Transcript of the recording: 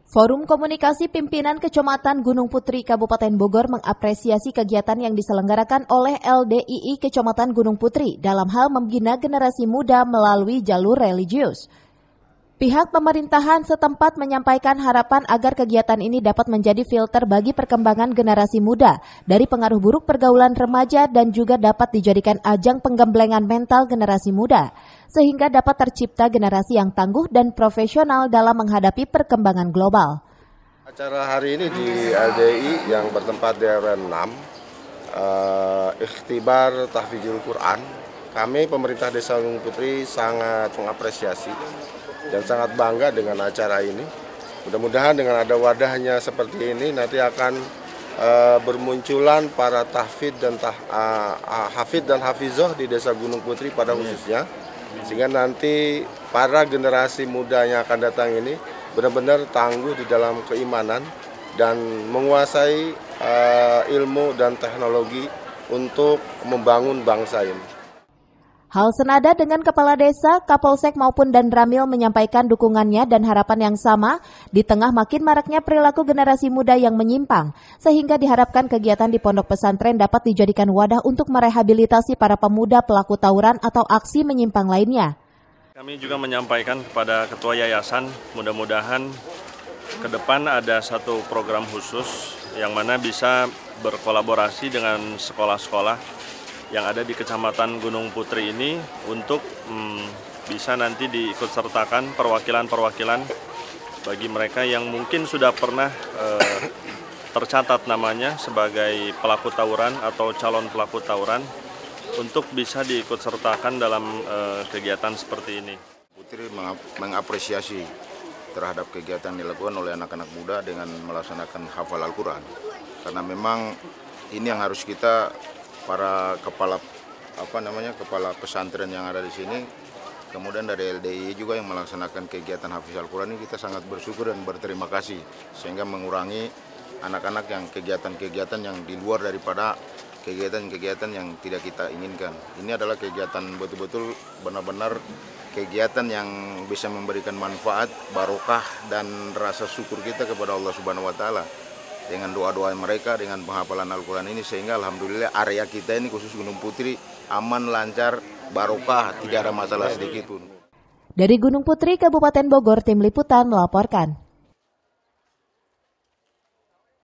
Forum Komunikasi Pimpinan Kecamatan Gunung Putri Kabupaten Bogor mengapresiasi kegiatan yang diselenggarakan oleh LDII Kecamatan Gunung Putri dalam hal membina generasi muda melalui jalur religius. Pihak pemerintahan setempat menyampaikan harapan agar kegiatan ini dapat menjadi filter bagi perkembangan generasi muda dari pengaruh buruk pergaulan remaja dan juga dapat dijadikan ajang penggemblengan mental generasi muda, sehingga dapat tercipta generasi yang tangguh dan profesional dalam menghadapi perkembangan global. Acara hari ini di LDI yang bertempat di RW 6, ikhtibar tahfidzul Quran, kami pemerintah Desa Gunung Putri sangat mengapresiasi dan sangat bangga dengan acara ini. Mudah-mudahan dengan ada wadahnya seperti ini nanti akan bermunculan para tahfidz dan hafidz dan hafizoh di Desa Gunung Putri pada khususnya, sehingga nanti para generasi muda yang akan datang ini benar-benar tangguh di dalam keimanan dan menguasai ilmu dan teknologi untuk membangun bangsa ini. Hal senada dengan Kepala Desa, Kapolsek maupun Danramil menyampaikan dukungannya dan harapan yang sama di tengah makin maraknya perilaku generasi muda yang menyimpang, sehingga diharapkan kegiatan di pondok pesantren dapat dijadikan wadah untuk merehabilitasi para pemuda pelaku tawuran atau aksi menyimpang lainnya. Kami juga menyampaikan kepada Ketua Yayasan, mudah-mudahan ke depan ada satu program khusus yang mana bisa berkolaborasi dengan sekolah-sekolah yang ada di Kecamatan Gunung Putri ini untuk bisa nanti diikutsertakan perwakilan-perwakilan bagi mereka yang mungkin sudah pernah tercatat namanya sebagai pelaku tawuran atau calon pelaku tawuran untuk bisa diikutsertakan dalam kegiatan seperti ini. Putri mengapresiasi terhadap kegiatan yang dilakukan oleh anak-anak muda dengan melaksanakan hafal Al-Quran, karena memang ini yang harus kita para kepala pesantren yang ada di sini, kemudian dari LDI juga yang melaksanakan kegiatan hafiz Al-Quran ini, kita sangat bersyukur dan berterima kasih sehingga mengurangi anak-anak yang kegiatan-kegiatan yang di luar daripada kegiatan-kegiatan yang tidak kita inginkan. Ini adalah kegiatan betul-betul benar-benar kegiatan yang bisa memberikan manfaat, barokah dan rasa syukur kita kepada Allah Subhanahu wa taala. Dengan doa-doa mereka, dengan penghafalan Al-Quran ini, sehingga alhamdulillah area kita ini khusus Gunung Putri aman, lancar, barokah, tidak ada masalah sedikit pun. Dari Gunung Putri, Kabupaten Bogor, Tim Liputan melaporkan.